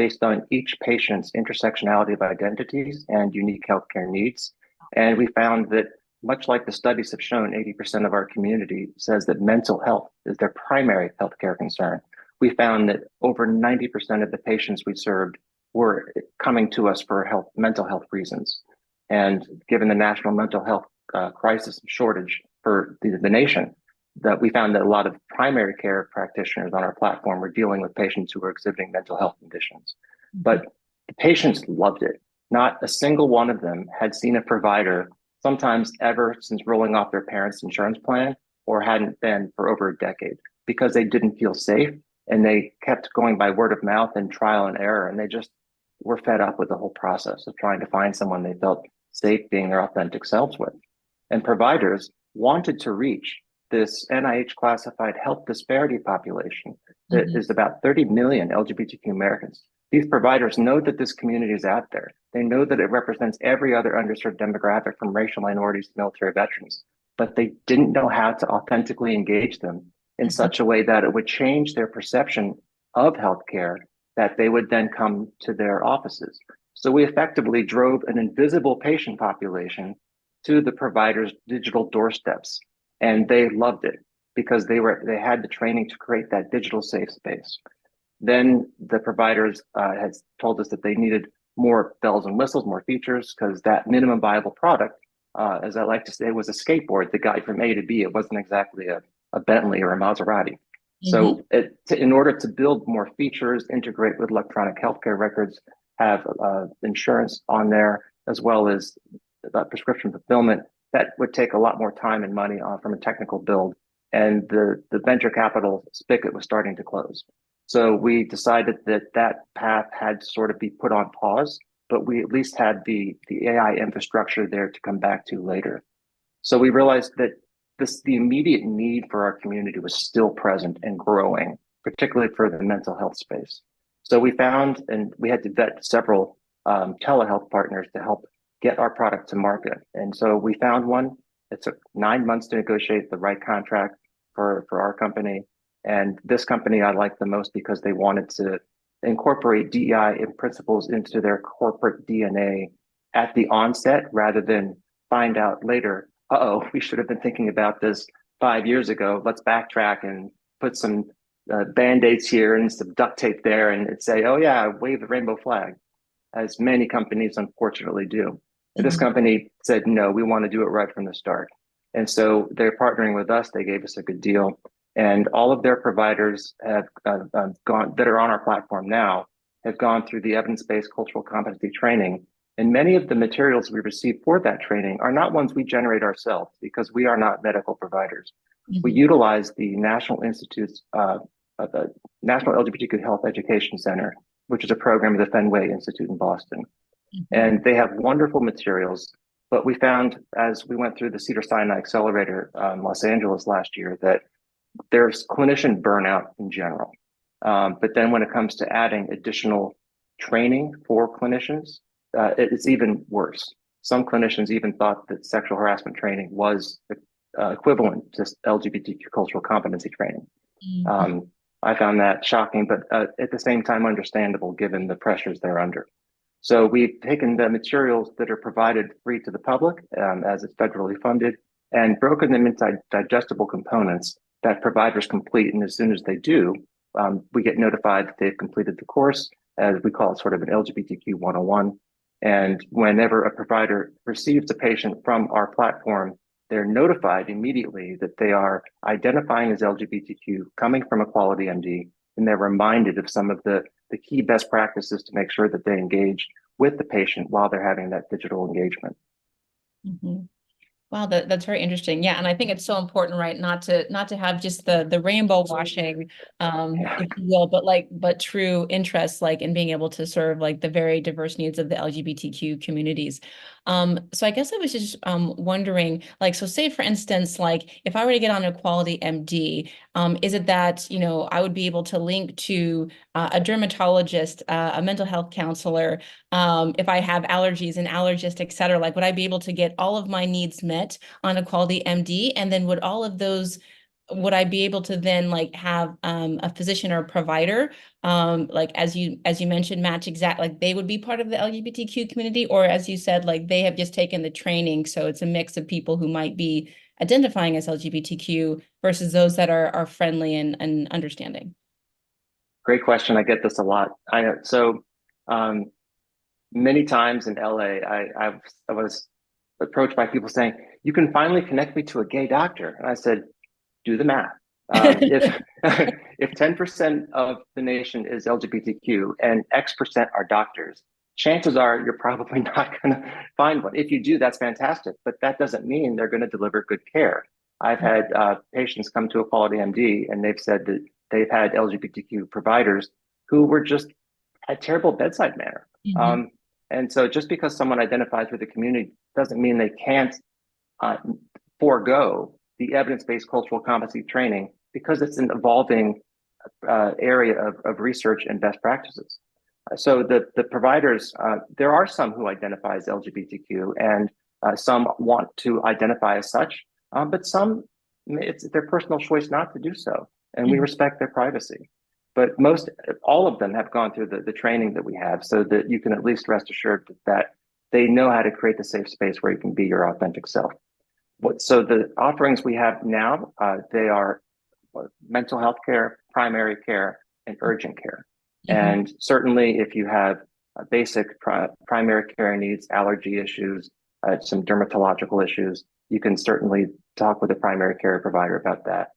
based on each patient's intersectionality of identities and unique healthcare needs. And we found that, much like the studies have shown, 80% of our community says that mental health is their primary healthcare concern. We found that over 90% of the patients we served were coming to us for mental health reasons. And given the national mental health crisis and shortage for the nation, that we found that a lot of primary care practitioners on our platform were dealing with patients who were exhibiting mental health conditions. But the patients loved it. Not a single one of them had seen a provider, sometimes ever since rolling off their parents' insurance plan, or hadn't been for over a decade, because they didn't feel safe and they kept going by word of mouth and trial and error. And they just were fed up with the whole process of trying to find someone they felt safe being their authentic selves with. And providers wanted to reach this NIH classified health disparity population that is about 30 million LGBTQ Americans. These providers know that this community is out there. They know that it represents every other underserved demographic, from racial minorities to military veterans, but they didn't know how to authentically engage them in such a way that it would change their perception of healthcare, that they would then come to their offices. So we effectively drove an invisible patient population to the provider's digital doorsteps. And they loved it because they had the training to create that digital safe space. Then the providers had told us that they needed more bells and whistles, more features, because that minimum viable product, as I like to say, was a skateboard that got you from A to B. It wasn't exactly a Bentley or a Maserati. So in order to build more features, integrate with electronic healthcare records, have insurance on there, as well as prescription fulfillment, that would take a lot more time and money from a technical build. And the venture capital spigot was starting to close. So we decided that path had to sort of be put on pause, but we at least had the AI infrastructure there to come back to later. So we realized that the immediate need for our community was still present and growing, particularly for the mental health space. So we found, and we had to vet several telehealth partners to help get our product to market. And so we found one. It took 9 months to negotiate the right contract for our company. And this company I like the most because they wanted to incorporate DEI and principles into their corporate DNA at the onset, rather than find out later, we should have been thinking about this 5 years ago. Let's backtrack and put some Band-Aids here and some duct tape there and say, oh yeah, wave the rainbow flag, as many companies unfortunately do. This company said, no, we want to do it right from the start. And so they're partnering with us. They gave us a good deal. And all of their providers have gone, that are on our platform now, have gone through the evidence-based cultural competency training. And many of the materials we receive for that training are not ones we generate ourselves, because we are not medical providers. We utilize the National Institute's, the National LGBTQ Health Education Center, which is a program of the Fenway Institute in Boston. And they have wonderful materials. But we found, as we went through the Cedars-Sinai Accelerator in Los Angeles last year, that there's clinician burnout in general. But then when it comes to adding additional training for clinicians, it's even worse. Some clinicians even thought that sexual harassment training was equivalent to LGBTQ cultural competency training. I found that shocking, but at the same time understandable given the pressures they're under. So we've taken the materials that are provided free to the public, as it's federally funded, and broken them into digestible components that providers complete. And as soon as they do, we get notified that they've completed the course, as we call it, sort of an LGBTQ 101. And whenever a provider receives a patient from our platform, they're notified immediately that they are identifying as LGBTQ, coming from Equality MD, and they're reminded of some of the key best practices to make sure that they engage with the patient while they're having that digital engagement. Wow, that's very interesting. Yeah, and I think it's so important, right, not to have just the rainbow washing, if you will, but true interest, like in being able to serve like the very diverse needs of the LGBTQ communities. So I guess I was just wondering, like, so say for instance, like if I were to get on Equality MD, is it that, you know, I would be able to link to a dermatologist, a mental health counselor, if I have allergies, an allergist, et cetera, like would I be able to get all of my needs met on Equality MD? And then would all of those would I be able to then like have a physician or provider, like as you mentioned, match exact, like they would be part of the LGBTQ community, or as you said, like they have just taken the training, so it's a mix of people who might be identifying as LGBTQ versus those that are friendly and understanding. Great question. I get this a lot. Um, Many times in LA, I was approached by people saying, "You can finally connect me to a gay doctor," and I said, "Do the math. If if 10% of the nation is LGBTQ and X% are doctors, chances are you're probably not going to find one. If you do, that's fantastic, but that doesn't mean they're going to deliver good care. I've had patients come to Equality MD and they've said that they've had LGBTQ providers who were just had terrible bedside manner. Mhm. Um, and so just because someone identifies with the community doesn't mean they can't uh, forego the evidence-based cultural competency training because it's an evolving area of research and best practices. So the providers, there are some who identify as LGBTQ and some want to identify as such, but some, it's their personal choice not to do so. And we Mhm. respect their privacy. But all of them have gone through the training that we have so that you can at least rest assured that they know how to create the safe space where you can be your authentic self. So the offerings we have now, they are mental health care, primary care, and urgent care. Mhm. And certainly, if you have basic primary care needs, allergy issues, some dermatological issues, you can certainly talk with a primary care provider about that.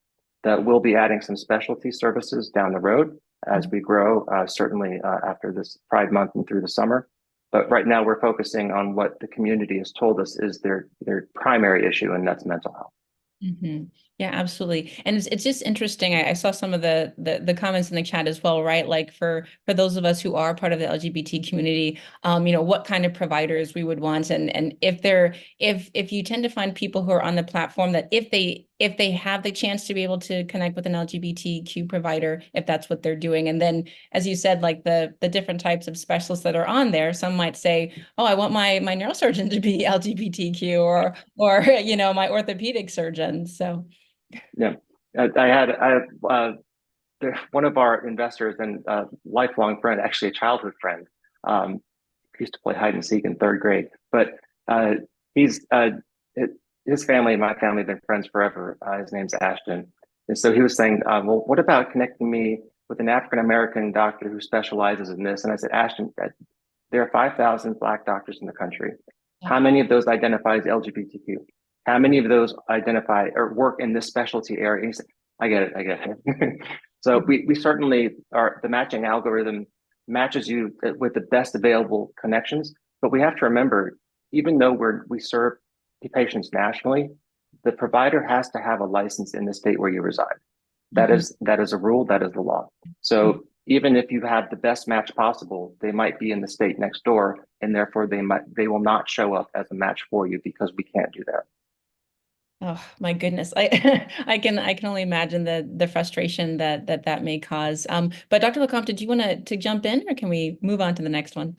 That we'll be adding some specialty services down the road as we grow, certainly after this Pride Month and through the summer. But right now, we're focusing on what the community has told us is their primary issue, and that's mental health. Hmm. Yeah, absolutely. And it's just interesting. I saw some of the comments in the chat as well, right? Like for those of us who are part of the LGBT community, what kind of providers we would want. And if you tend to find people who are on the platform that if they have the chance to be able to connect with an LGBTQ provider, if that's what they're doing. And then as you said, like the different types of specialists that are on there, some might say, oh, I want my neurosurgeon to be LGBTQ or my orthopedic surgeon. So Yeah, one of our investors and lifelong friend, actually a childhood friend, um, used to play hide and seek in third grade. But uh, he's his family and my family have been friends forever. His name's Ashton, and so he was saying, "Well, what about connecting me with an African American doctor who specializes in this?" And I said, "Ashton, there are 5,000 Black doctors in the country. yeah. How many of those identify as LGBTQ? How many of those identify or work in this specialty area?" And he said, "I get it, I get it." So we certainly are, the matching algorithm matches you with the best available connections. But we have to remember, even though we serve patients nationally, the provider has to have a license in the state where you reside. Mhm. That is a rule, that is the law. So even if you have the best match possible, they might be in the state next door, and therefore they will not show up as a match for you because we can't do that. Oh my goodness. I can only imagine the frustration that may cause. But Dr. LeCompte, did you want to jump in or can we move on to the next one?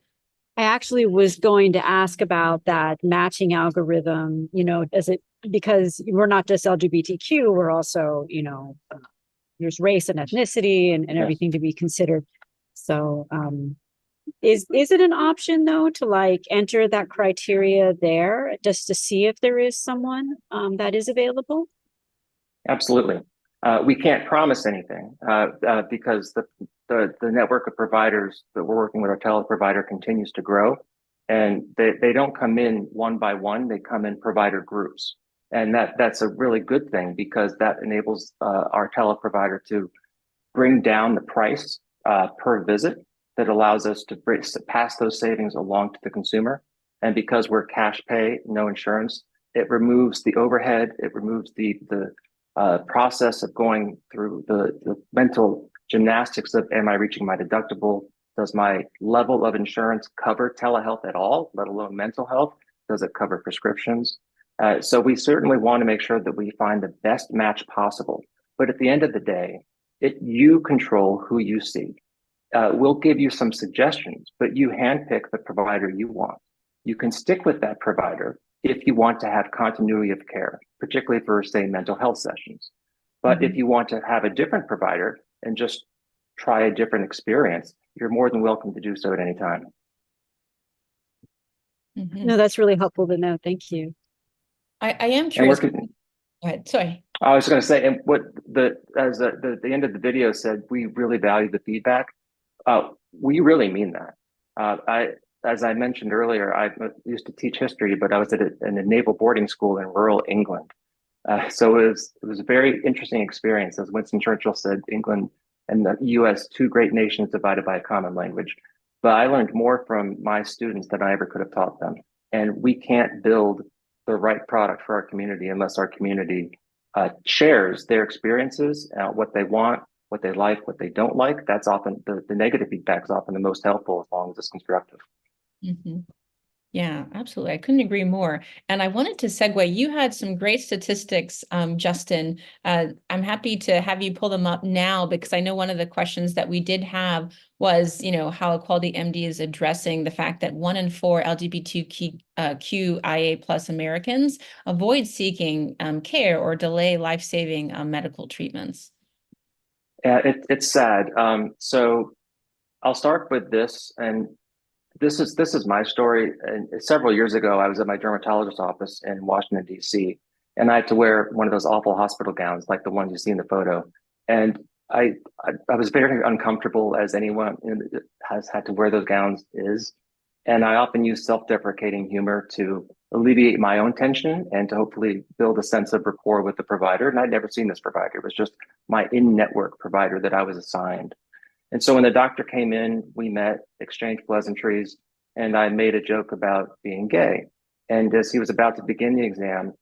I actually was going to ask about that matching algorithm, does it, because we're not just LGBTQ, we're also, there's race and ethnicity and Yes. everything to be considered. So, is it an option though to like enter that criteria there just to see if there is someone that is available? Absolutely. We can't promise anything because the network of providers that we're working with, our teleprovider, continues to grow. And they don't come in one by one, they come in provider groups. And that's a really good thing because that enables our teleprovider to bring down the price per visit that allows us to pass those savings along to the consumer. And because we're cash pay, no insurance, it removes the overhead, it removes the process of going through the mental gymnastics of, am I reaching my deductible? Does my level of insurance cover telehealth at all, let alone mental health? Does it cover prescriptions? So we certainly want to make sure that we find the best match possible. But at the end of the day, you control who you see. We'll give you some suggestions, but you handpick the provider you want. You can stick with that provider if you want to have continuity of care, particularly for, say, mental health sessions. But if you want to have a different provider and just try a different experience, you're more than welcome to do so at any time. No, that's really helpful to know. Thank you. I am curious. Go ahead. Sorry. I was going to say, and what the end of the video said, we really value the feedback. We really mean that. As I mentioned earlier, I used to teach history, but I was in a naval boarding school in rural England. So it was a very interesting experience. As Winston Churchill said, England and the US, two great nations divided by a common language. But I learned more from my students than I ever could have taught them. And we can't build the right product for our community unless our community shares their experiences, what they want, what they like, what they don't like. That's often the negative feedback is often the most helpful as long as it's constructive. Yeah, absolutely. I couldn't agree more. And I wanted to segue. You had some great statistics, Justin. I'm happy to have you pull them up now because I know one of the questions that we did have was, how Equality MD is addressing the fact that 1 in 4 LGBTQIA plus Americans avoid seeking care or delay life-saving medical treatments. Yeah, it's sad. So I'll start with this, and this is my story. And several years ago, I was at my dermatologist's office in Washington, D.C., and I had to wear one of those awful hospital gowns, like the ones you see in the photo. And I was very uncomfortable, as anyone has had to wear those gowns is. And I often use self-deprecating humor to alleviate my own tension and to hopefully build a sense of rapport with the provider. And I'd never seen this provider. It was just my in-network provider that I was assigned. And so when the doctor came in, we met, exchanged pleasantries, and I made a joke about being gay. And as he was about to begin the exam,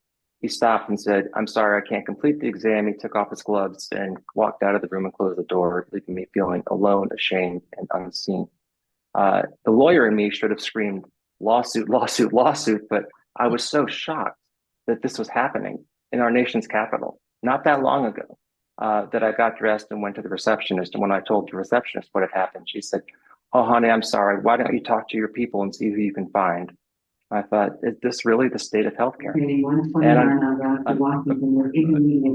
he stopped and said, "I'm sorry, I can't complete the exam." He took off his gloves and walked out of the room and closed the door, leaving me feeling alone, ashamed, and unseen. The lawyer in me should have screamed, "Lawsuit, lawsuit, lawsuit," but I was so shocked that this was happening in our nation's capital not that long ago. That I got dressed and went to the receptionist. And when I told the receptionist what had happened, she said, "Oh, honey, I'm sorry. Why don't you talk to your people and see who you can find?" I thought, is this really the state of healthcare?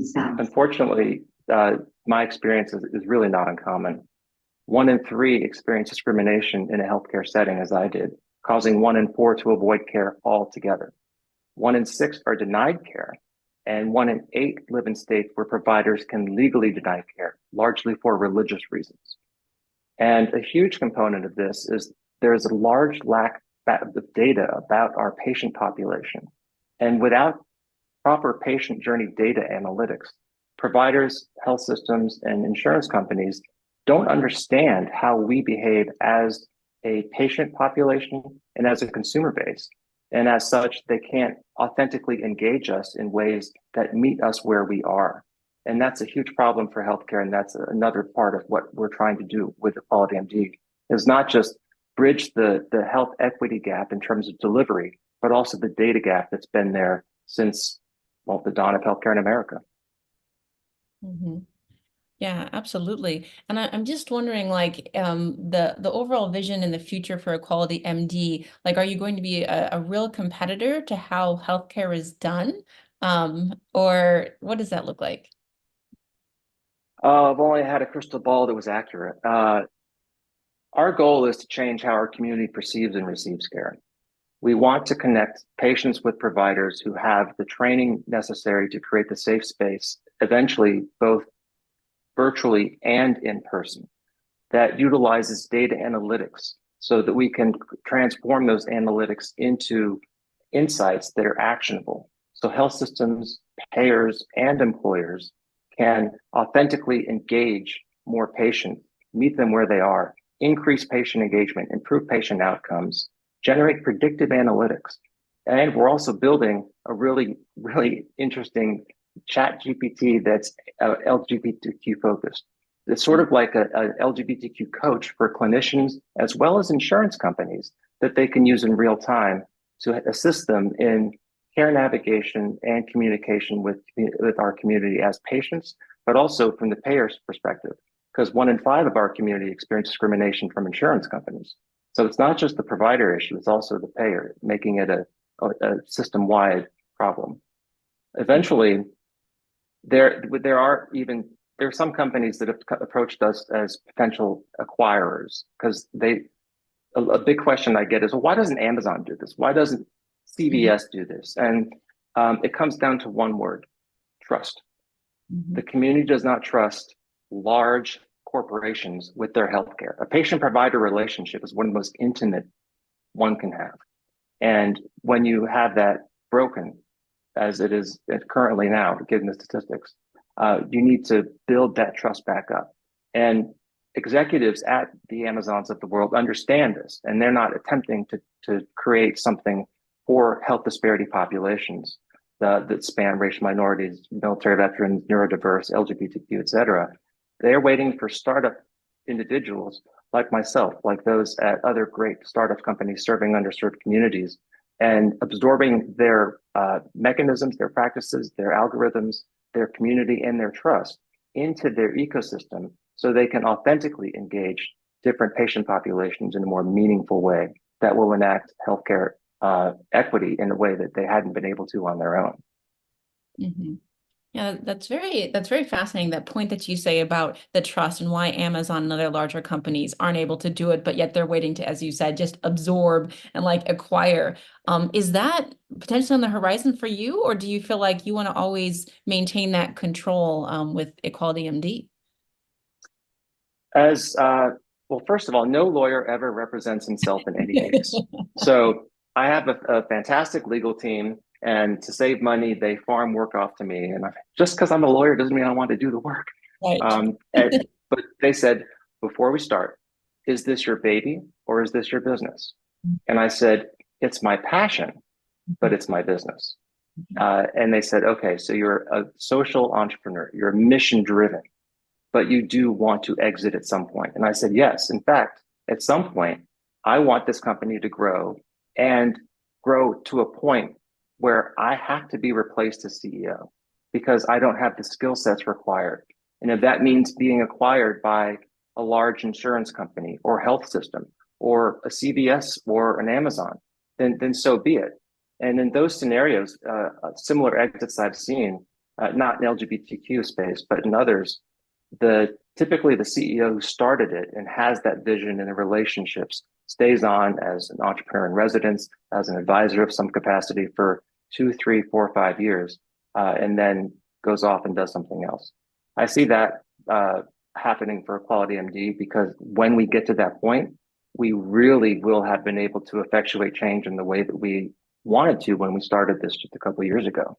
And unfortunately, my experience is really not uncommon. 1 in 3 experience discrimination in a healthcare setting, as I did, causing 1 in 4 to avoid care altogether. 1 in 6 are denied care. And 1 in 8 live in states where providers can legally deny care, largely for religious reasons. And a huge component of this is there is a large lack of data about our patient population. And without proper patient journey data analytics, providers, health systems, and insurance companies don't understand how we behave as a patient population and as a consumer base. And as such, they can't authentically engage us in ways that meet us where we are. And that's a huge problem for healthcare. And that's another part of what we're trying to do with Equality MD, is not just bridge the health equity gap in terms of delivery, but also the data gap that's been there since, well, the dawn of healthcare in America. Yeah, absolutely. And I'm just wondering, like, the overall vision in the future for Equality MD, like, are you going to be a real competitor to how healthcare is done? Or what does that look like? I've only had a crystal ball that was accurate. Our goal is to change how our community perceives and receives care. We want to connect patients with providers who have the training necessary to create the safe space, eventually both virtually and in person, that utilizes data analytics so that we can transform those analytics into insights that are actionable. So health systems, payers, and employers can authentically engage more patients, meet them where they are, increase patient engagement, improve patient outcomes, generate predictive analytics. And we're also building a really, really interesting chat GPT that's LGBTQ focused. It's sort of like a LGBTQ coach for clinicians as well as insurance companies that they can use in real time to assist them in care navigation and communication with our community as patients, but also from the payer's perspective, because 1 in 5 of our community experience discrimination from insurance companies. So it's not just the provider issue, it's also the payer, making it a system-wide problem. Eventually, there are some companies that have approached us as potential acquirers because a big question I get is, well, why doesn't Amazon do this? Why doesn't CVS do this? And it comes down to one word: trust. The community does not trust large corporations with their healthcare. A patient-provider relationship is one of the most intimate one can have. And when you have that broken, as it is currently now, given the statistics, you need to build that trust back up. And executives at the Amazons of the world understand this, and they're not attempting to create something for health disparity populations that span racial minorities, military veterans, neurodiverse, LGBTQ, et cetera. They're waiting for startup individuals like myself, like those at other great startup companies serving underserved communities, and absorbing their mechanisms, their practices, their algorithms, their community, and their trust into their ecosystem so they can authentically engage different patient populations in a more meaningful way that will enact healthcare equity in a way that they hadn't been able to on their own. Mm-hmm. Yeah, that's very fascinating, that point that you say about the trust and why Amazon and other larger companies aren't able to do it, but yet they're waiting to, as you said, just absorb and like acquire. Is that potentially on the horizon for you, or do you feel like you want to always maintain that control with Equality MD? Well, first of all, no lawyer ever represents himself in any case. So I have a fantastic legal team, and to save money, they farm work off to me. And just because I'm a lawyer doesn't mean I want to do the work. Right. But they said, before we start, is this your baby or is this your business? And I said, it's my passion, but it's my business. And they said, okay, so you're a social entrepreneur, you're mission driven, but you do want to exit at some point. And I said, yes. In fact, at some point, I want this company to grow and grow to a point where I have to be replaced as CEO because I don't have the skill sets required. And if that means being acquired by a large insurance company or health system or a CVS or an Amazon, then so be it. And in those scenarios, similar exits I've seen, not in LGBTQ space, but in others, typically the CEO who started it and has that vision and the relationships stays on as an entrepreneur in residence, as an advisor of some capacity for 2, 3, 4, 5 years, and then goes off and does something else. I see that happening for Equality MD because when we get to that point, we really will have been able to effectuate change in the way that we wanted to when we started this just a couple of years ago.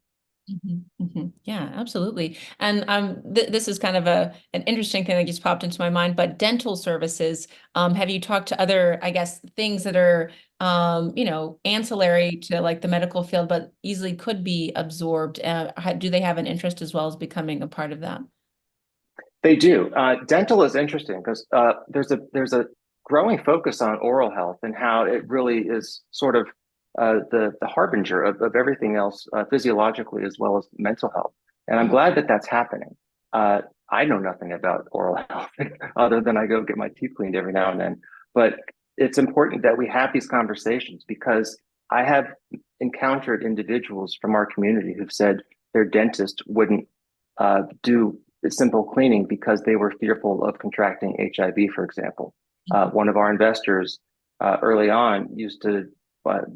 Mm-hmm, mm-hmm. Yeah, absolutely. And this is kind of an interesting thing that just popped into my mind, but dental services, have you talked to other, I guess, things that are, ancillary to like the medical field, but easily could be absorbed? Do they have an interest as well as becoming a part of that? They do. Dental is interesting because there's a growing focus on oral health and how it really is sort of the harbinger of everything else physiologically as well as mental health. And I'm glad that that's happening. I know nothing about oral health other than I go get my teeth cleaned every now and then. But it's important that we have these conversations because I have encountered individuals from our community who've said their dentist wouldn't do simple cleaning because they were fearful of contracting HIV, for example. One of our investors early on used to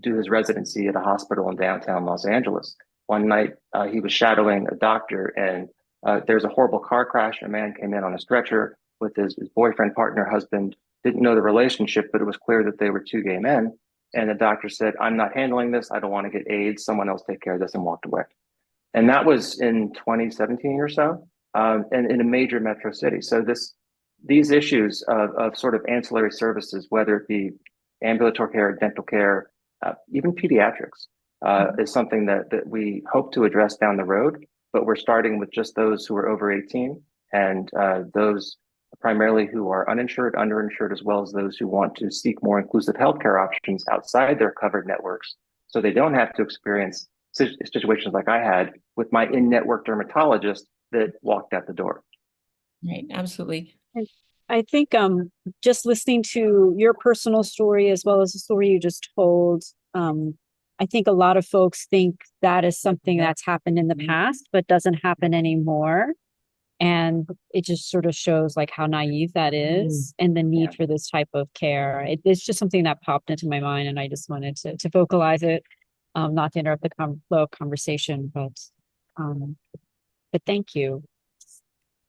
do his residency at a hospital in downtown Los Angeles. One night he was shadowing a doctor and there's a horrible car crash. A man came in on a stretcher with his boyfriend, partner, husband, didn't know the relationship, but it was clear that they were two gay men. And the doctor said, I'm not handling this. I don't want to get AIDS. Someone else take care of this, and walked away. And that was in 2017 or so, and in a major metro city. So these issues of sort of ancillary services, whether it be ambulatory care, dental care, even pediatrics, is something that we hope to address down the road. But we're starting with just those who are over 18 and those primarily who are uninsured, underinsured, as well as those who want to seek more inclusive healthcare options outside their covered networks, so they don't have to experience situations like I had with my in-network dermatologist that walked out the door. Right, absolutely. I think just listening to your personal story as well as the story you just told, I think a lot of folks think that is something that's happened in the past, but doesn't happen anymore. And it just sort of shows like how naive that is and the need for this type of care. It's just something that popped into my mind, and I just wanted to vocalize it, not to interrupt the flow of conversation, but thank you.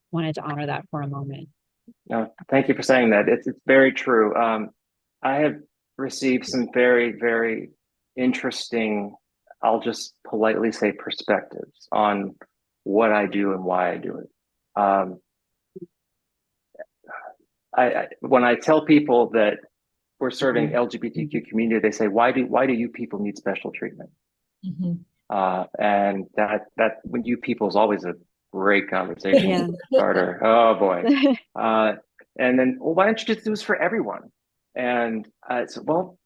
Wanted to honor that for a moment. No, thank you for saying that. It's very true. I have received some very, very interesting, I'll just politely say, perspectives on what I do and why I do it. When I tell people that we're serving LGBTQ community, they say, why do you people need special treatment? And that when you people is always a great conversation starter. Oh boy. And then, well, why don't you just do this for everyone? And so, well,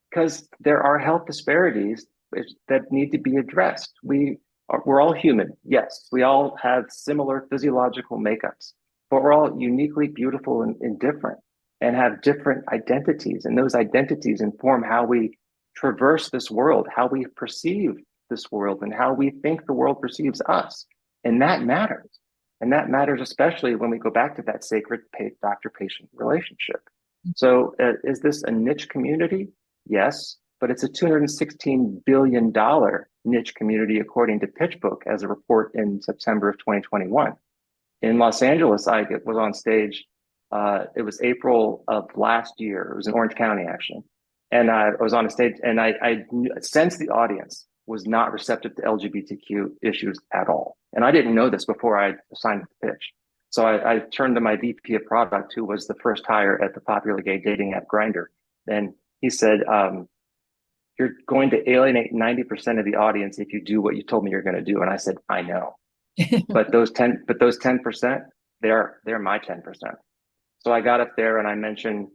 because there are health disparities that need to be addressed. We're all human. Yes, we all have similar physiological makeups, but we're all uniquely beautiful and different and have different identities. And those identities inform how we traverse this world, how we perceive this world, and how we think the world perceives us. And that matters. And that matters especially when we go back to that sacred doctor-patient relationship. So is this a niche community? Yes, but it's a $216 billion niche community, according to PitchBook, as a report in September of 2021. In Los Angeles, I was on stage. It was April of last year. It was in Orange County, actually. And I was on a stage, and I sensed the audience was not receptive to LGBTQ issues at all. And I didn't know this before I signed the pitch. So I turned to my VP of product, who was the first hire at the popular gay dating app Grindr. And he said, you're going to alienate 90% of the audience if you do what you told me you're going to do. And I said, I know. but those 10%, they're my 10%. So I got up there and I mentioned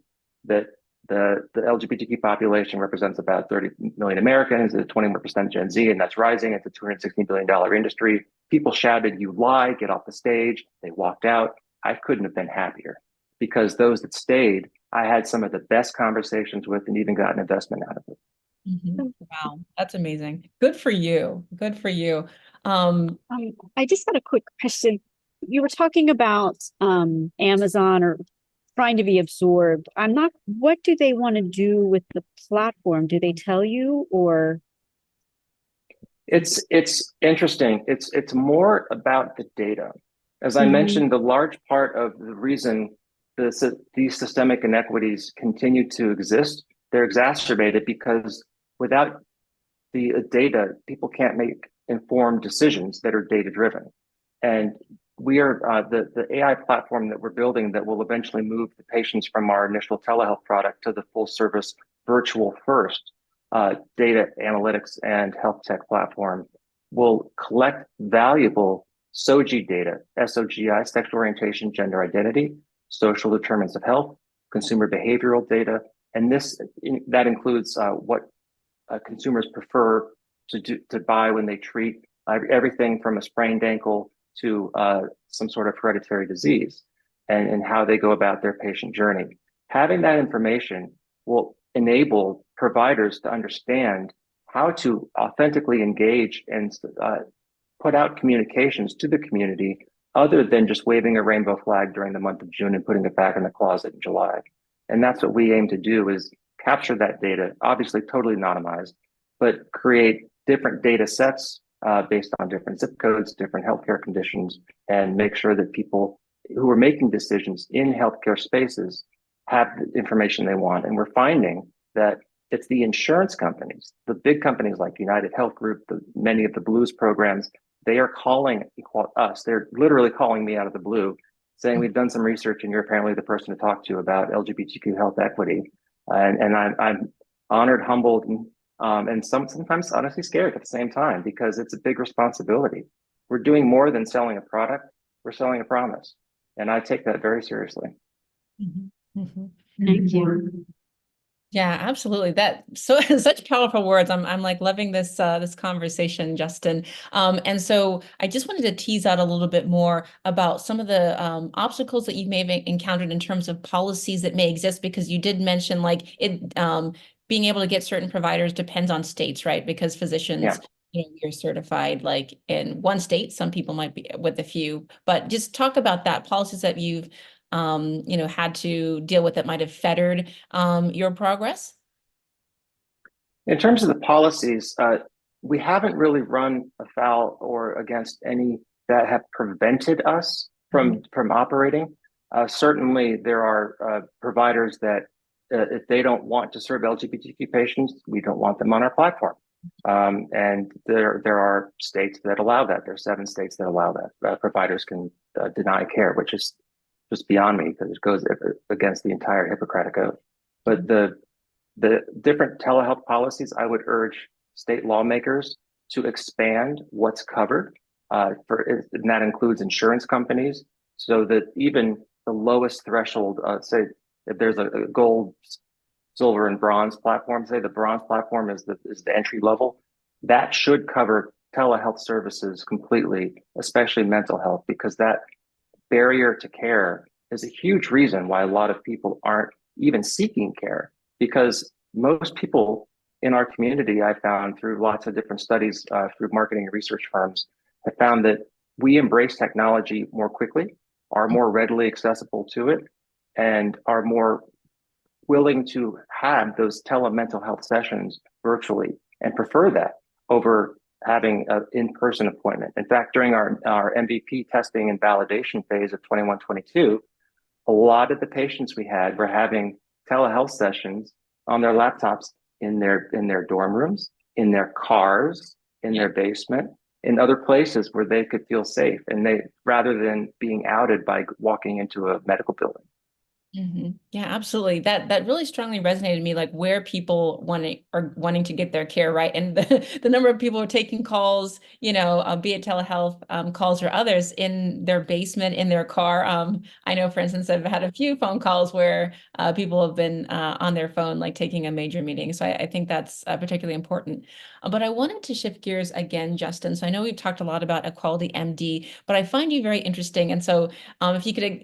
that the LGBTQ population represents about 30 million Americans, it's 21% Gen Z, and that's rising. It's a $216 billion industry. People shouted, "You lie, get off the stage." They walked out. I couldn't have been happier, because those that stayed, I had some of the best conversations with and even got an investment out of it. Wow, that's amazing. Good for you. Good for you. I just had a quick question. You were talking about Amazon or trying to be absorbed. What do they want to do with the platform? Do they tell you, or? It's interesting. It's more about the data. As I mentioned, the large part of the reason these systemic inequities continue to exist, they're exacerbated because without the data, people can't make informed decisions that are data driven. And we are the AI platform that we're building that will eventually move the patients from our initial telehealth product to the full service virtual first data analytics and health tech platform will collect valuable SOGI data, SOGI, sexual orientation, gender identity, social determinants of health, consumer behavioral data. And that includes what consumers prefer to buy when they treat everything from a sprained ankle to some sort of hereditary disease, and how they go about their patient journey. Having that information will enable providers to understand how to authentically engage and put out communications to the community other than just waving a rainbow flag during the month of June and putting it back in the closet in July. And that's what we aim to do, is capture that data, obviously totally anonymized, but create different data sets based on different zip codes, different healthcare conditions, and make sure that people who are making decisions in healthcare spaces have the information they want. And we're finding that it's the insurance companies, the big companies like United Health Group, many of the Blues programs, they are calling us. They're literally calling me out of the blue, saying, "We've done some research and you're apparently the person to talk to about LGBTQ health equity." And I'm honored, humbled, and sometimes honestly scared at the same time, because it's a big responsibility. We're doing more than selling a product. We're selling a promise. And I take that very seriously. Thank you. Yeah, absolutely. Such powerful words. I'm like loving this this conversation, Justin. And so I just wanted to tease out a little bit more about some of the obstacles that you may have encountered in terms of policies that may exist, because you did mention like it being able to get certain providers depends on states, right? Because physicians, Yeah. you're certified like in one state, some people might be with a few, but just talk about that policies that you've, had to deal with that might have fettered your progress. In terms of the policies, we haven't really run afoul or against any that have prevented us from operating. Certainly, there are providers that if they don't want to serve LGBTQ patients, we don't want them on our platform. And there are states that allow that. There are 7 states that allow that. Providers can deny care, which is just beyond me because it goes against the entire Hippocratic Oath. But the different telehealth policies, I would urge state lawmakers to expand what's covered, and that includes insurance companies, so that even the lowest threshold, say if there's a gold, silver, and bronze platform, say the bronze platform is the entry level, that should cover telehealth services completely, especially mental health, because that barrier to care is a huge reason why a lot of people aren't even seeking care, because most people in our community, I found through lots of different studies, through marketing and research firms, have found that we embrace technology more quickly, are more readily accessible to it, and are more willing to have those telemental health sessions virtually and prefer that over having an in-person appointment. In fact, during our MVP testing and validation phase of 21-22, a lot of the patients we had were having telehealth sessions on their laptops in their dorm rooms, in their cars, in their basement, in other places where they could feel safe, and they rather than being outed by walking into a medical building. Yeah, absolutely. That really strongly resonated with me, like where people are wanting to get their care, right? And the number of people who are taking calls, be it telehealth calls or others in their basement, in their car. I know, for instance, I've had a few phone calls where people have been on their phone, like taking a major meeting. So I think that's particularly important. But I wanted to shift gears again, Justin. So I know we've talked a lot about Equality MD, but I find you very interesting. And so if you could,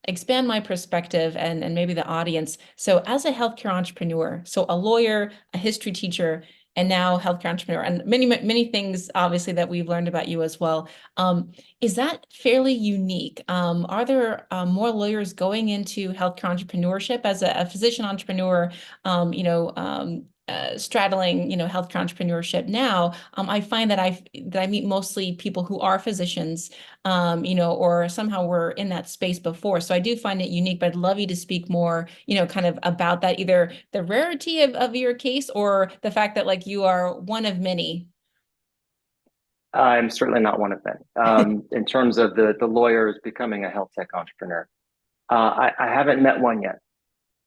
expand my perspective and maybe the audience. So as a healthcare entrepreneur, so a lawyer, a history teacher, and now healthcare entrepreneur, and many things obviously that we've learned about you as well. Is that fairly unique? Are there more lawyers going into healthcare entrepreneurship as a physician entrepreneur? Straddling, healthcare entrepreneurship now, I find that I meet mostly people who are physicians, or somehow were in that space before. So I do find it unique, but I'd love you to speak more, kind of about that, either the rarity of your case or the fact that like you are one of many. I'm certainly not one of them. In terms of the lawyers becoming a health tech entrepreneur, I haven't met one yet.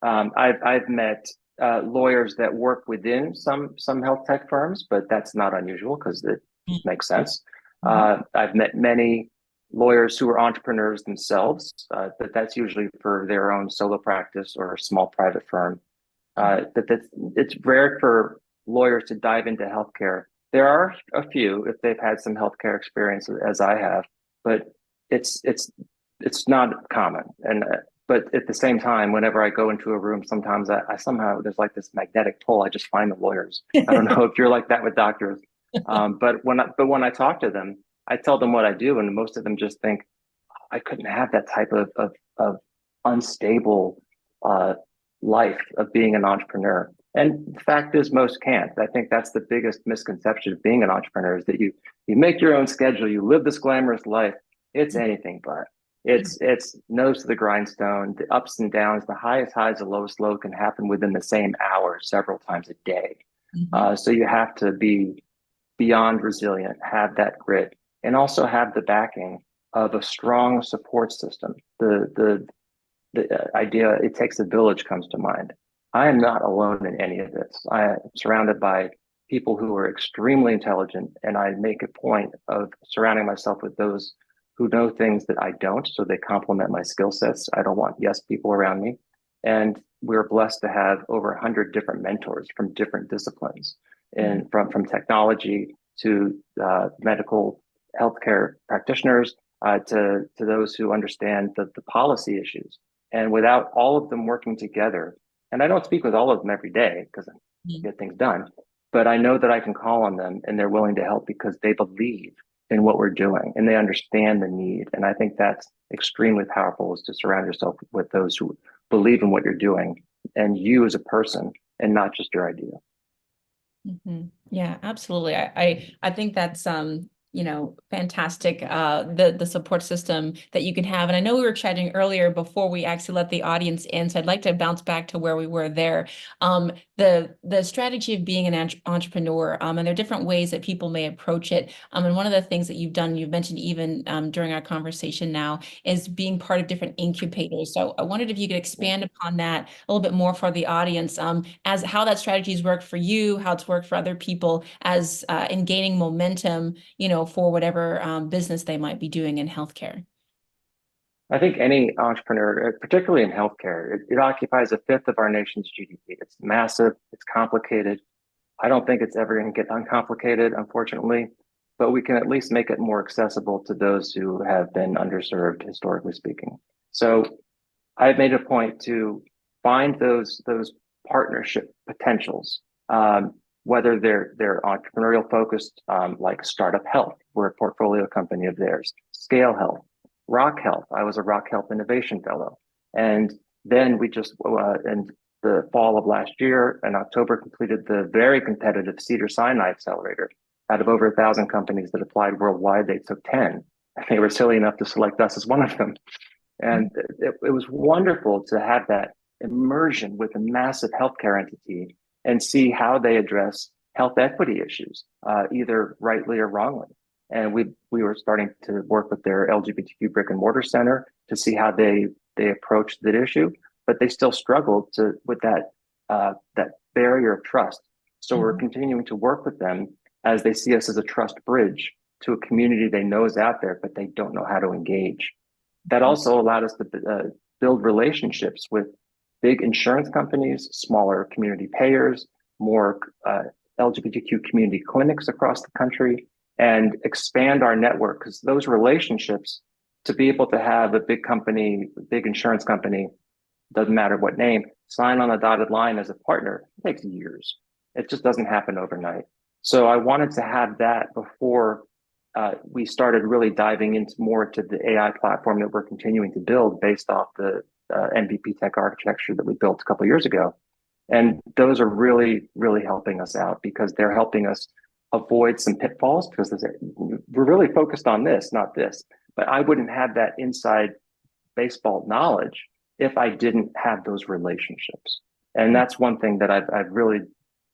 I've met lawyers that work within some health tech firms, but that's not unusual because it just makes sense. I've met many lawyers who are entrepreneurs themselves, but that's usually for their own solo practice or a small private firm. It's rare for lawyers to dive into healthcare. There are a few if they've had some healthcare experience, as I have, but it's not common. And but at the same time, whenever I go into a room, sometimes I somehow there's like this magnetic pull. I just find the lawyers. I don't know if you're like that with doctors, but when I talk to them, I tell them what I do, and most of them just think I couldn't have that type of unstable life of being an entrepreneur. And the fact is, most can't. I think that's the biggest misconception of being an entrepreneur is that you make your own schedule, you live this glamorous life. It's anything but. It's nose to the grindstone, the ups and downs, the highest highs, the lowest low can happen within the same hour several times a day. So you have to be beyond resilient, have that grit, and also have the backing of a strong support system. The idea it takes a village comes to mind. I am not alone in any of this. I am surrounded by people who are extremely intelligent, and I make a point of surrounding myself with those who know things that I don't, so they complement my skill sets. I don't want yes people around me. And we're blessed to have over 100 different mentors from different disciplines, and from technology to medical healthcare practitioners to those who understand the policy issues. And without all of them working together, And I don't speak with all of them every day because I get things done, but I know that I can call on them and they're willing to help because they believe in what we're doing and they understand the need. And I think that's extremely powerful, is to surround yourself with those who believe in what you're doing and you as a person and not just your idea. Yeah, absolutely. I think that's you know, fantastic, the support system that you can have. And I know we were chatting earlier before we actually let the audience in, so I'd like to bounce back to where we were there. The strategy of being an entrepreneur, and there are different ways that people may approach it. And one of the things that you've done, you've mentioned even during our conversation now, is being part of different incubators. So I wondered if you could expand upon that a little bit more for the audience, as how that strategy's worked for you, how it's worked for other people, as in gaining momentum, you know, for whatever business they might be doing in healthcare. I think any entrepreneur, particularly in healthcare, it occupies a fifth of our nation's GDP. It's massive, it's complicated. I don't think it's ever going to get uncomplicated, unfortunately, but we can at least make it more accessible to those who have been underserved, historically speaking. So I've made a point to find those partnership potentials, whether they're entrepreneurial focused, like Startup Health, we're a portfolio company of theirs, Scale Health, Rock Health. I was a Rock Health Innovation Fellow. And then we just, in the fall of last year, in October, completed the very competitive Cedars-Sinai Accelerator. Out of over 1,000 companies that applied worldwide, they took 10. And they were silly enough to select us as one of them. And it was wonderful to have that immersion with a massive healthcare entity and see how they address health equity issues, either rightly or wrongly. And we were starting to work with their LGBTQ brick and mortar center to see how they approached that issue, but they still struggled with that barrier of trust. So we're continuing to work with them as they see us as a trust bridge to a community they know is out there, but they don't know how to engage. That also allowed us to build relationships with big insurance companies, smaller community payers, more LGBTQ community clinics across the country, and expand our network, because those relationships, to be able to have a big company, a big insurance company, doesn't matter what name, sign on a dotted line as a partner, it takes years. It just doesn't happen overnight. So I wanted to have that before we started really diving into more to the AI platform that we're continuing to build based off the MVP tech architecture that we built a couple of years ago. And those are really, really helping us out because they're helping us avoid some pitfalls, because we're really focused on this, not this. But I wouldn't have that inside baseball knowledge if I didn't have those relationships. And that's one thing that I've really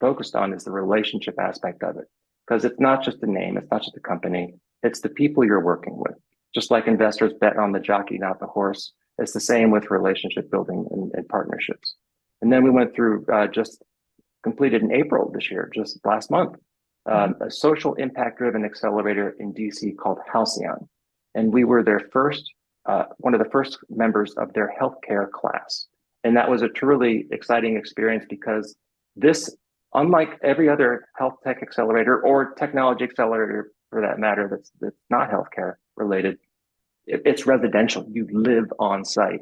focused on, is the relationship aspect of it. Because it's not just the name, it's not just the company, it's the people you're working with. Just like investors bet on the jockey, not the horse, it's the same with relationship building and partnerships. And then we went through, just completed in April this year, just last month, a social impact driven accelerator in DC called Halcyon. And we were their first, one of the first members of their healthcare class. And that was a truly exciting experience because this, unlike every other health tech accelerator or technology accelerator for that matter, that's not healthcare related, it's residential. You live on site.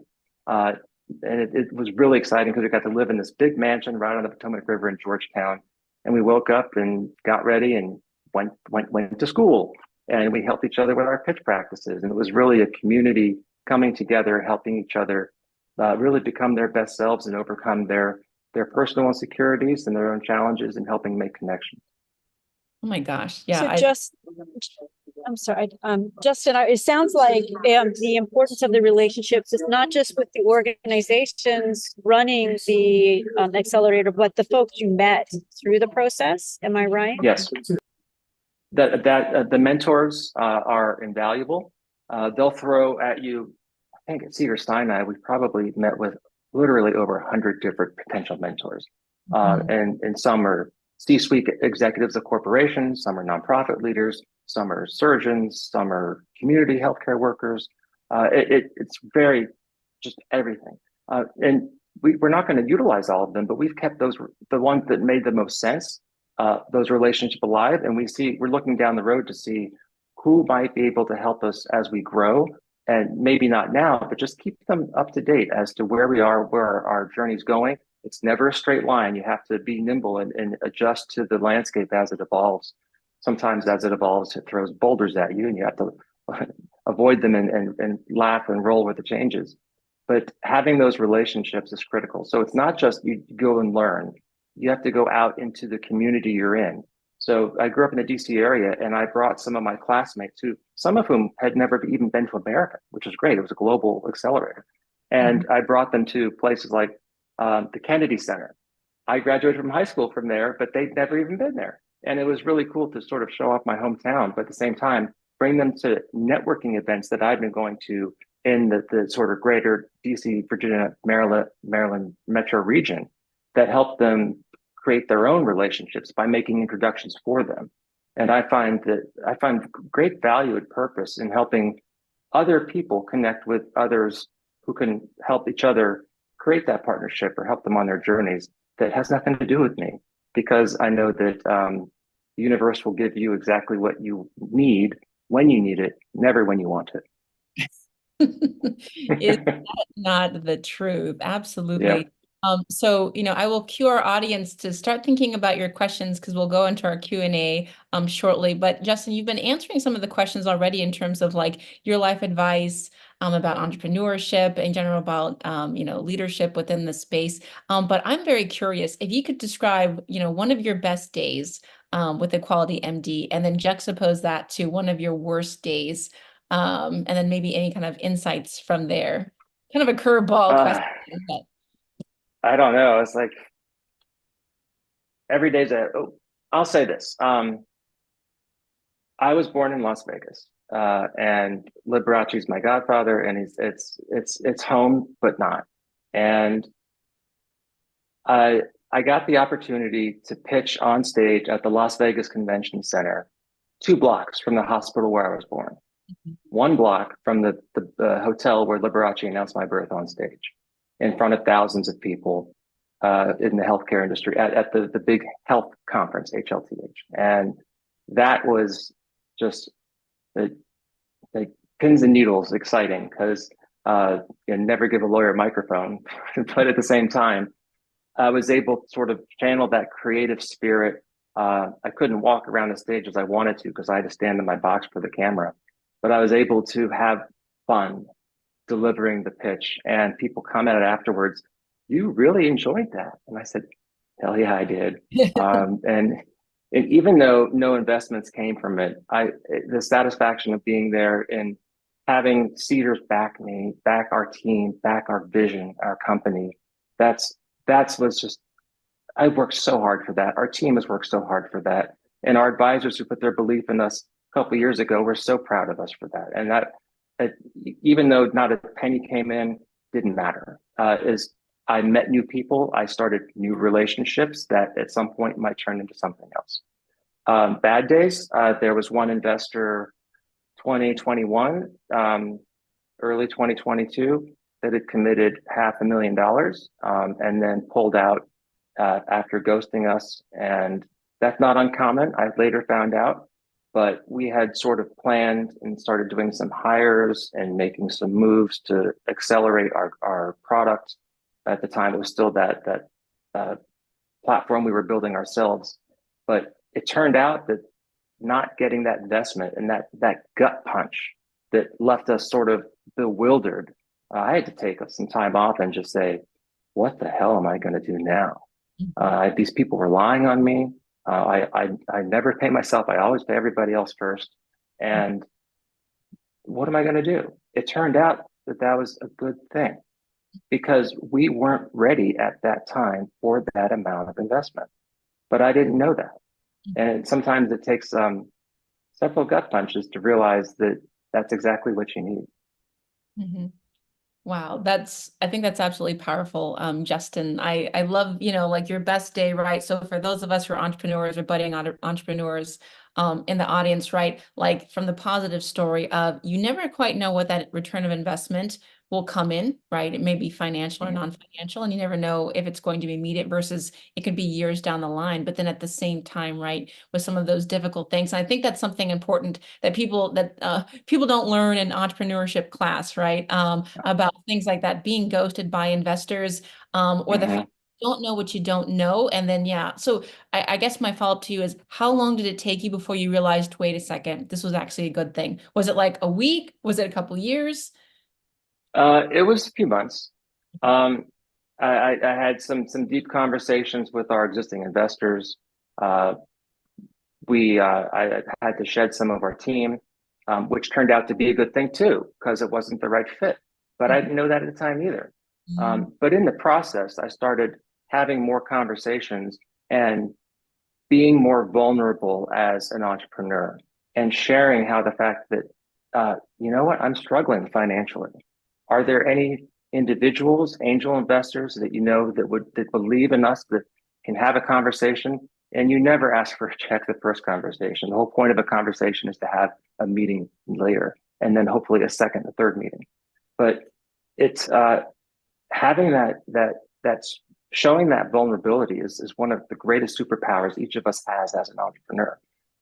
And it was really exciting because we got to live in this big mansion right on the Potomac River in Georgetown. And we woke up and got ready and went to school. And we helped each other with our pitch practices. And it was really a community coming together, helping each other really become their best selves and overcome their personal insecurities and their own challenges, and helping make connections. Oh my gosh. Yeah. So I'm sorry, Justin, it sounds like the importance of the relationships is not just with the organizations running the accelerator, but the folks you met through the process. Am I right? Yes. That the mentors are invaluable. They'll throw at you, I think at Cedars-Sinai, we probably met with literally over 100 different potential mentors. And some are C-suite executives of corporations, some are nonprofit leaders, some are surgeons, some are community healthcare workers. It's very, just everything. And we're not going to utilize all of them, but we've kept the ones that made the most sense, those relationships alive. And we're looking down the road to see who might be able to help us as we grow. And maybe not now, but just keep them up to date as to where we are, where our journey's going, It's never a straight line. You have to be nimble and adjust to the landscape as it evolves. Sometimes as it evolves, it throws boulders at you and you have to avoid them and laugh and roll with the changes. But having those relationships is critical. So it's not just you go and learn. You have to go out into the community you're in. So I grew up in the DC area and I brought some of my classmates who, some of whom had never even been to America, which was great. It was a global accelerator. And I brought them to places like the Kennedy Center. I graduated from high school from there, but they'd never even been there. And it was really cool to sort of show off my hometown, but at the same time, bring them to networking events that I've been going to in the sort of greater DC, Virginia, Maryland metro region that help them create their own relationships by making introductions for them. And I find great value and purpose in helping other people connect with others who can help each other create that partnership or help them on their journeys that has nothing to do with me, because I know that the universe will give you exactly what you need when you need it, never when you want it. Is that not the truth? Absolutely. Yeah. So, I will cue our audience to start thinking about your questions because we'll go into our Q&A shortly. But Justin, you've been answering some of the questions already in terms of like your life advice about entrepreneurship in general, about leadership within the space. But I'm very curious if you could describe, one of your best days with Equality MD, and then juxtapose that to one of your worst days, and then maybe any kind of insights from there. Kind of a curveball question, but I don't know. It's like every day's I'll say this. I was born in Las Vegas, and Liberace's my godfather, and it's home, but not. And I got the opportunity to pitch on stage at the Las Vegas Convention Center, 2 blocks from the hospital where I was born, 1 block from the hotel where Liberace announced my birth on stage, in front of thousands of people in the healthcare industry at the big health conference, HLTH. And that was just like pins and needles exciting because never give a lawyer a microphone. But at the same time, I was able to sort of channel that creative spirit. I couldn't walk around the stage as I wanted to because I had to stand in my box for the camera, but I was able to have fun delivering the pitch, and people commented afterwards, "You really enjoyed that?" And I said, "Hell yeah, I did." And even though no investments came from it, the satisfaction of being there and having Cedars back me, back our team, back our vision, our company, that's was just, I worked so hard for that. Our team has worked so hard for that, and our advisors who put their belief in us a couple of years ago, we're so proud of us for that. And that even though not a penny came in, didn't matter. As I met new people, I started new relationships that at some point might turn into something else. Bad days, there was one investor, 2021, early 2022, that had committed $500,000 and then pulled out after ghosting us. And that's not uncommon, I later found out. But we had sort of planned and started doing some hires and making some moves to accelerate our product. At the time, it was still that platform we were building ourselves. But it turned out that not getting that investment and that gut punch that left us sort of bewildered, I had to take some time off and just say, what the hell am I going to do now? These people relying on me. I never pay myself. I always pay everybody else first. And what am I going to do? It turned out that was a good thing because we weren't ready at that time for that amount of investment. But I didn't know that. And sometimes it takes several gut punches to realize that that's exactly what you need. Mm-hmm. Wow, I think that's absolutely powerful, Justin. I love, like your best day, right? So for those of us who are entrepreneurs or budding entrepreneurs in the audience, right? Like from the positive story of you never quite know what that return of investment will come in, right? It may be financial or non-financial, and you never know if it's going to be immediate versus it could be years down the line. But then at the same time, right, with some of those difficult things, and I think that's something important that people don't learn in entrepreneurship class, right? About things like that, being ghosted by investors, or the fact don't know what you don't know. And then, yeah. So I guess my follow-up to you is, how long did it take you before you realized, wait a second, this was actually a good thing? Was it like a week? Was it a couple years? It was a few months. Um, I had some deep conversations with our existing investors. Uh, I had to shed some of our team, which turned out to be a good thing too, because it wasn't the right fit. But I didn't know that at the time either. Mhm. But in the process, I started having more conversations and being more vulnerable as an entrepreneur and sharing how the fact that, you know what, I'm struggling financially. Are there any individuals, angel investors that you know that believe in us, that can have a conversation? And you never ask for a check the first conversation. The whole point of a conversation is to have a meeting later, and then hopefully a second, a third meeting. But it's having that's showing that vulnerability is one of the greatest superpowers each of us has as an entrepreneur.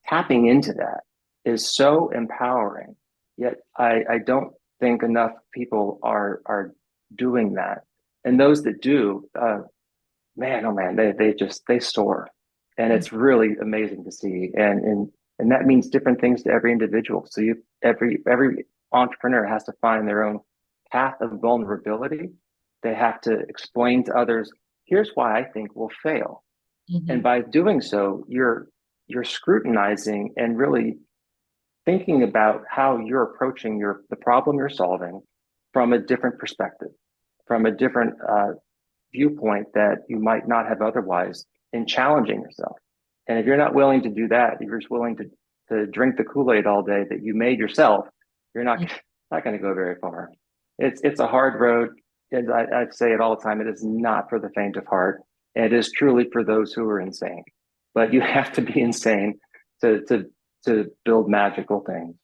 Tapping into that is so empowering. Yet I don't think enough people are doing that. And those that do, man, oh man, they soar. And it's really amazing to see. And that means different things to every individual. So every entrepreneur has to find their own path of vulnerability. They have to explain to others, here's why I think we'll fail. And Mhm. by doing so, you're scrutinizing and really thinking about how you're approaching the problem you're solving from a different perspective, from a different viewpoint that you might not have otherwise, in challenging yourself. And if you're not willing to do that, if you're just willing to drink the Kool-Aid all day that you made yourself, you're not going to go very far. It's a hard road. And I say it all the time. It is not for the faint of heart. And it is truly for those who are insane. But you have to be insane to build magical things.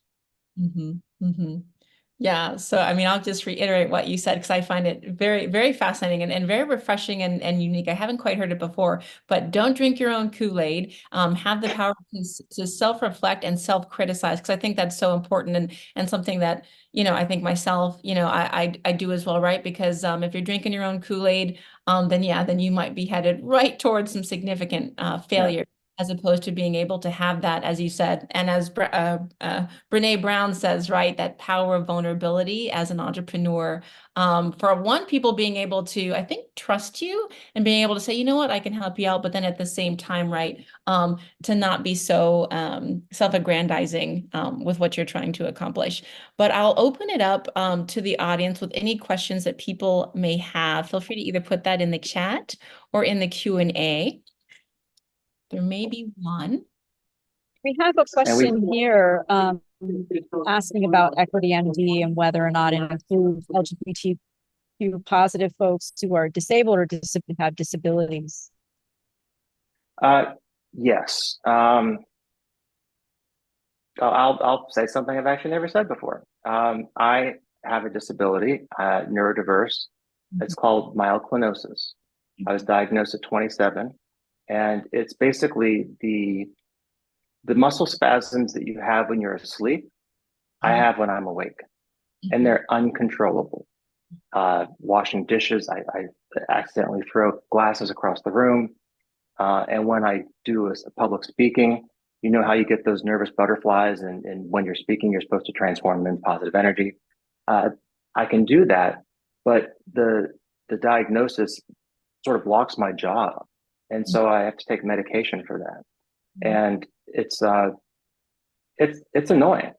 Mhm. Mhm. Yeah. So, I mean, I'll just reiterate what you said because I find it very, very fascinating and very refreshing and unique. I haven't quite heard it before, but don't drink your own Kool-Aid. Have the power to self-reflect and self-criticize, because I think that's so important and something that, I think myself, I do as well, right? Because if you're drinking your own Kool-Aid, then yeah, then you might be headed right towards some significant Yeah. failure, as opposed to being able to have that, as you said, and as Brene Brown says, right, that power of vulnerability as an entrepreneur. For one, people being able to, I think, trust you and being able to say, you know what, I can help you out, but then at the same time, right, to not be so self-aggrandizing with what you're trying to accomplish. But I'll open it up to the audience with any questions that people may have. Feel free to either put that in the chat or in the Q&A. There may be one. We have a And we question here asking about Equity MD and whether or not it includes LGBTQ positive folks who are disabled or have disabilities. yes. I'll say something I've actually never said before. I have a disability, neurodiverse. It's called myoclonitis. I was diagnosed at 27, and it's basically the muscle spasms that you have when you're asleep. I have when I'm awake, and they're uncontrollable. Washing dishes, I accidentally throw glasses across the room. And when I do a public speaking, you know how you get those nervous butterflies, and when you're speaking, you're supposed to transform them into positive energy. Uh, I can do that, but the diagnosis sort of blocks my job, and so I have to take medication for that. And it's annoying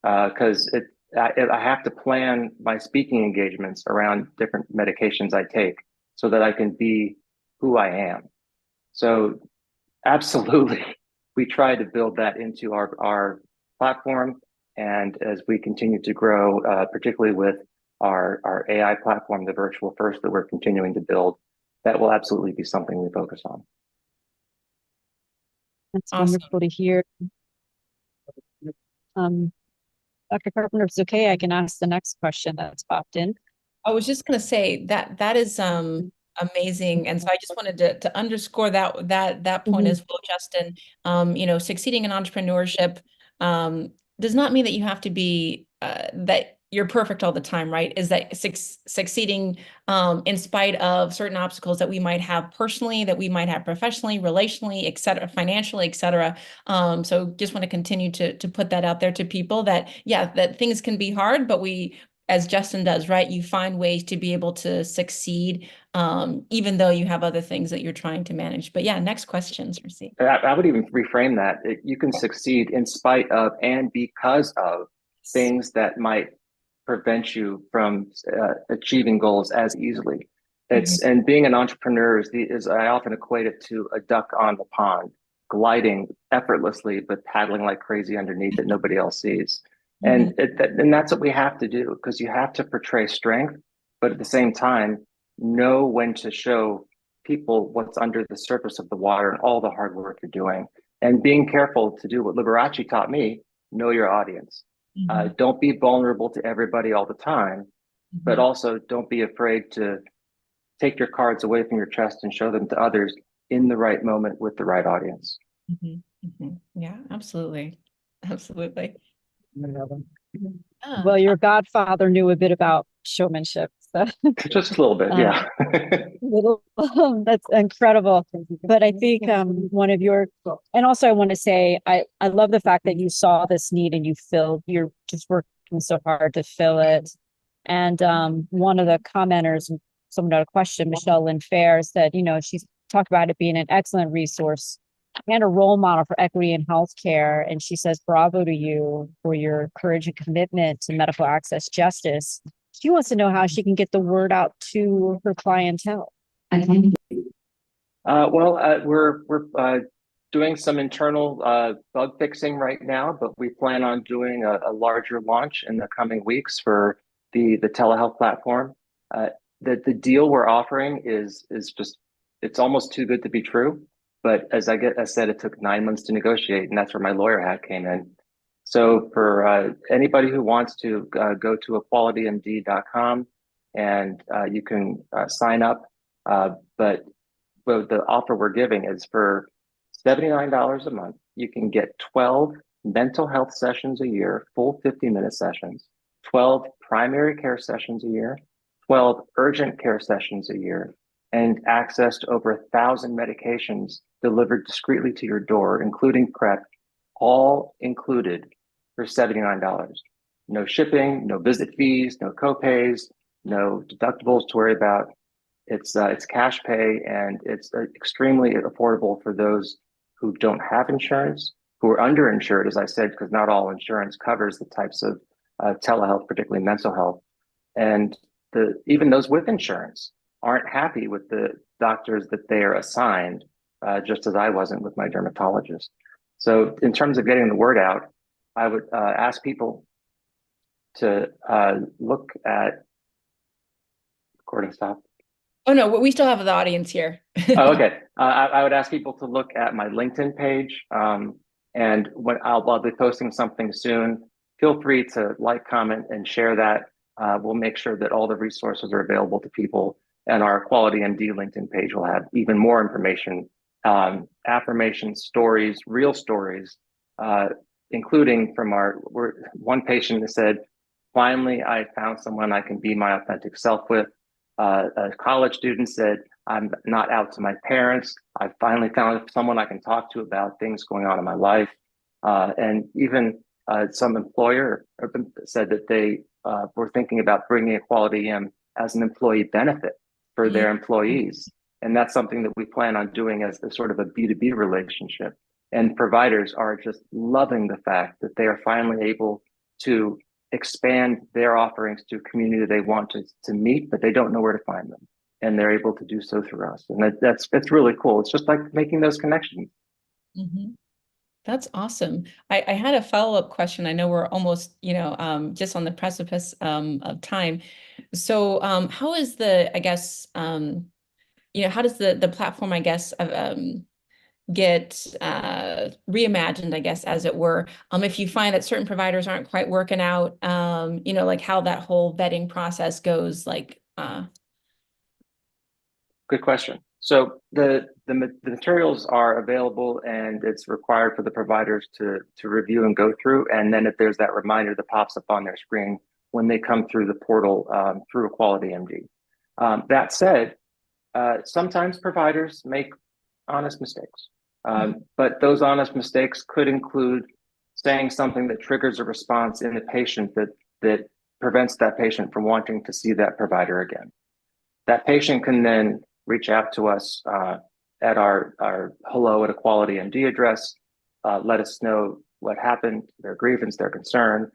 because I have to plan my speaking engagements around different medications I take so that I can be who I am. So absolutely, we try to build that into our platform, and as we continue to grow, particularly with our AI platform, the Virtual First that we're continuing to build, that will absolutely be something we focus on. That's Awesome. wonderful to hear. Dr. Carpenter, if it's okay, I can ask the next question that's popped in. I was just going to say that is amazing, and so I just wanted to underscore that point as well, Justin. Succeeding in entrepreneurship does not mean that you have to be that you're perfect all the time, right? Is that succeeding in spite of certain obstacles that we might have personally, that we might have professionally, relationally, et cetera, financially, et cetera. So just want to continue to put that out there to people that, yeah, that things can be hard, but we, as Justin does, right? You find ways to be able to succeed, even though you have other things that you're trying to manage. But yeah, next question, Cersei. I would even reframe that. You can succeed in spite of and because of things that might prevent you from achieving goals as easily. And being an entrepreneur is I often equate it to a duck on the pond, gliding effortlessly, but paddling like crazy underneath that nobody else sees. And that's what we have to do, because you have to portray strength, but at the same time, know when to show people what's under the surface of the water and all the hard work you're doing. And being careful to do what Liberace taught me, know your audience. Don't be vulnerable to everybody all the time, but also don't be afraid to take your cards away from your chest and show them to others in the right moment with the right audience. Yeah, absolutely. Absolutely. Well, your godfather knew a bit about showmanship. So. Just a little bit, yeah. That's incredible. But I think one of your, and also I want to say, I love the fact that you saw this need and you're just working so hard to fill it. And one of the commenters, someone had a question, Michelle Lynn Fair, said, she's talked about it being an excellent resource and a role model for equity in healthcare. And she says, bravo to you for your courage and commitment to medical access justice. She wants to know how she can get the word out to her clientele. We're doing some internal bug fixing right now, but we plan on doing a larger launch in the coming weeks for the telehealth platform. The deal we're offering is just, it's almost too good to be true. But as I said, it took 9 months to negotiate, and that's where my lawyer hat came in. So for anybody who wants to go to equalitymd.com and you can sign up. But the offer we're giving is for $79 a month. You can get 12 mental health sessions a year, full 50-minute sessions, 12 primary care sessions a year, 12 urgent care sessions a year, and access to over 1,000 medications delivered discreetly to your door, including PrEP, all included for $79. No shipping, no visit fees, no copays, no deductibles to worry about. It's cash pay, and it's extremely affordable for those who don't have insurance, who are underinsured, as I said, because not all insurance covers the types of telehealth, particularly mental health. And even those with insurance aren't happy with the doctors that they are assigned, just as I wasn't with my dermatologist. So in terms of getting the word out, I would ask people to look at recording stop. Oh no, we still have the audience here. Oh, okay. I would ask people to look at my LinkedIn page, and when I'll be posting something soon. Feel free to like, comment, and share that. We'll make sure that all the resources are available to people, and our Quality MD LinkedIn page will have even more information, affirmations, stories, real stories, including from one patient that said, "Finally, I found someone I can be my authentic self with." A college student said, "I'm not out to my parents. I finally found someone I can talk to about things going on in my life." And even some employer said that they were thinking about bringing Equality EM as an employee benefit for their employees. And that's something that we plan on doing as a sort of a B2B relationship. And providers are just loving the fact that they are finally able to expand their offerings to a community they want to meet, but they don't know where to find them. And they're able to do so through us. And that's really cool. It's just like making those connections. That's awesome. I had a follow-up question. I know we're almost, just on the precipice of time. So how is how does the platform, I guess, get reimagined, I guess, as it were, if you find that certain providers aren't quite working out, like how that whole vetting process goes, Good question. So the materials are available, and it's required for the providers to review and go through. And then if there's that reminder that pops up on their screen when they come through the portal through Equality MD. That said, sometimes providers make honest mistakes, but those honest mistakes could include saying something that triggers a response in the patient that prevents that patient from wanting to see that provider again. That patient can then reach out to us at our hello at Equality MD address, let us know what happened, their grievance, their concern,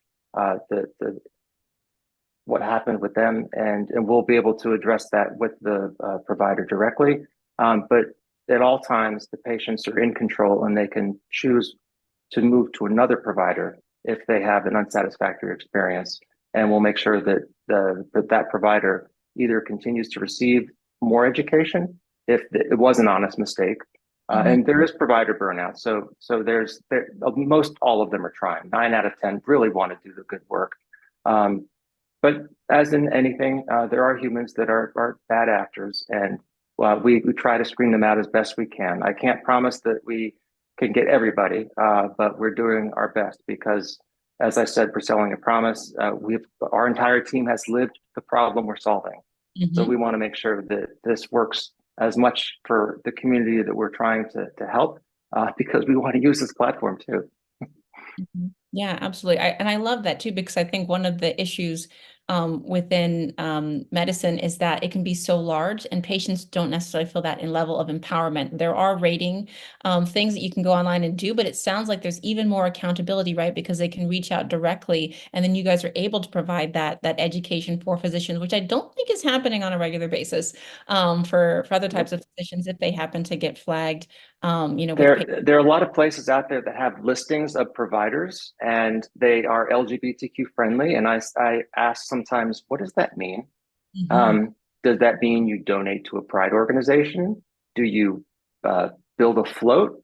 what happened with them, and we'll be able to address that with the provider directly. But at all times, the patients are in control and they can choose to move to another provider if they have an unsatisfactory experience. And we'll make sure that that provider either continues to receive more education if it was an honest mistake. And there is provider burnout. So most all of them are trying. 9 out of 10 really want to do the good work. But as in anything, there are humans that are bad actors, and we try to screen them out as best we can. I can't promise that we can get everybody, but we're doing our best because, as I said, we're selling a promise. Our entire team has lived the problem we're solving. So we want to make sure that this works as much for the community that we're trying to help, because we want to use this platform too. Yeah, absolutely. And I love that too, because I think one of the issues within medicine is that it can be so large and patients don't necessarily feel that in level of empowerment. There are rating things that you can go online and do, but it sounds like there's even more accountability, right? Because they can reach out directly, and then you guys are able to provide that education for physicians, which I don't think is happening on a regular basis for other types of physicians if they happen to get flagged. There are a lot of places out there that have listings of providers and they are LGBTQ friendly. And I ask sometimes, what does that mean? Does that mean you donate to a pride organization? Do you build a float?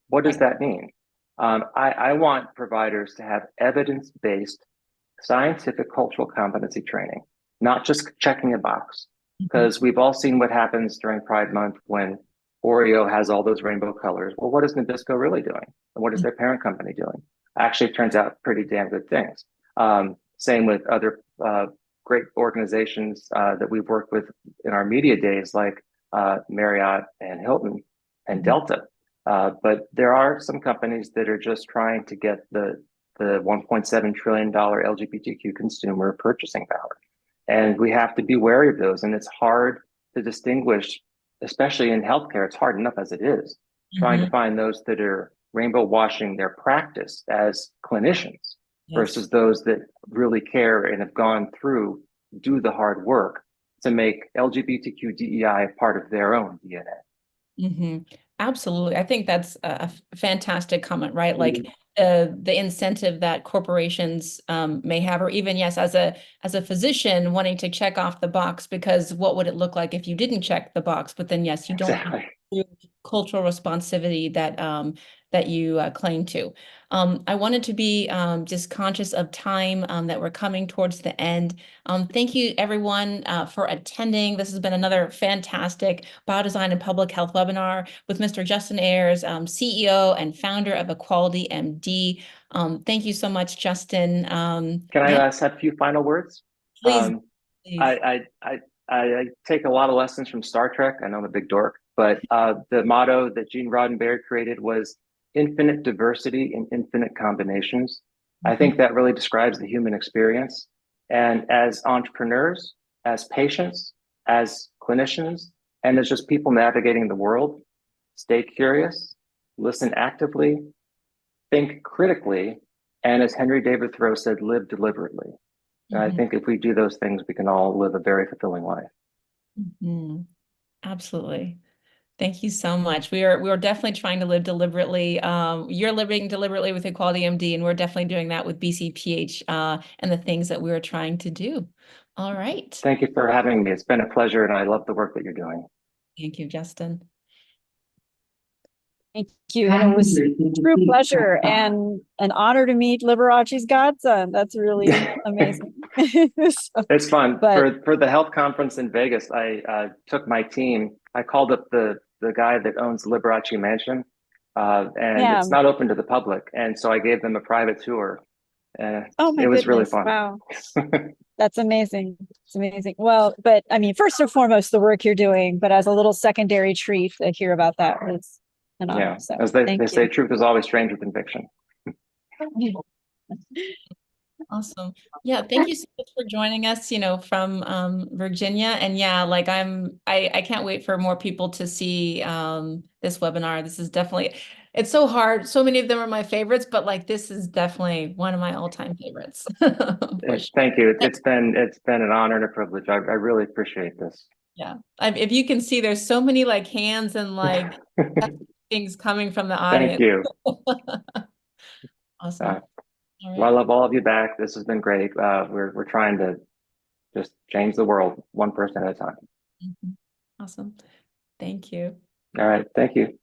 What does that mean? I want providers to have evidence-based scientific cultural competency training, not just checking a box, because we've all seen what happens during Pride Month when Oreo has all those rainbow colors. Well, what is Nabisco really doing? And what is their parent company doing? Actually, it turns out pretty damn good things. Same with other great organizations that we've worked with in our media days, like Marriott and Hilton and Delta. But there are some companies that are just trying to get the $1.7 trillion LGBTQ consumer purchasing power. And we have to be wary of those. And it's hard to distinguish, especially in healthcare. It's hard enough as it is, trying to find those that are rainbow washing their practice as clinicians versus those that really care and have gone through, do the hard work to make LGBTQ DEI part of their own DNA. Absolutely. I think that's a fantastic comment, right? Like the incentive that corporations may have, or even, yes, as a physician wanting to check off the box, because what would it look like if you didn't check the box? But then, yes, you don't have the cultural responsivity that that you claim to. I wanted to be just conscious of time, that we're coming towards the end. Thank you, everyone, for attending. This has been another fantastic Biodesign and Public Health webinar with Mr. Justin Ayers, CEO and founder of Equality MD. Thank you so much, Justin. Can I have a few final words? Please. I take a lot of lessons from Star Trek. I know I'm a big dork, but the motto that Gene Roddenberry created was infinite diversity in infinite combinations. I think that really describes the human experience. And as entrepreneurs, as patients, as clinicians, and as just people navigating the world, stay curious, listen actively, think critically, and as Henry David Thoreau said, live deliberately. And I think if we do those things, we can all live a very fulfilling life. Absolutely. Thank you so much. We are definitely trying to live deliberately. You're living deliberately with Equality MD, and we're definitely doing that with BCPH and the things that we are trying to do. All right. Thank you for having me. It's been a pleasure, and I love the work that you're doing. Thank you, Justin. Thank you. And it was a true pleasure and an honor to meet Liberace's godson. That's really amazing. It's fun. For the health conference in Vegas, I took my team. I called up the guy that owns Liberace Mansion, and it's not open to the public. And so I gave them a private tour. Oh my It was really goodness. fun. Wow. That's amazing. It's amazing. Well, but I mean, first and foremost, the work you're doing, but as a little secondary treat to hear about that was an honor. Yeah, So as they thank say, you. truth is always stranger than fiction. Awesome. Yeah, thank you so much for joining us, from Virginia. And yeah, like I can't wait for more people to see this webinar. This is definitely, it's so hard. So many of them are my favorites, but like this is definitely one of my all-time favorites. For sure. Thank you. It's been an honor and a privilege. I really appreciate this. Yeah. If you can see, there's so many like hands and like things coming from the Thank audience. you. Awesome. All Well, I right. love all of you back. This has been great. We're trying to just change the world one person at a time. Awesome. Thank you. All right. Thank you.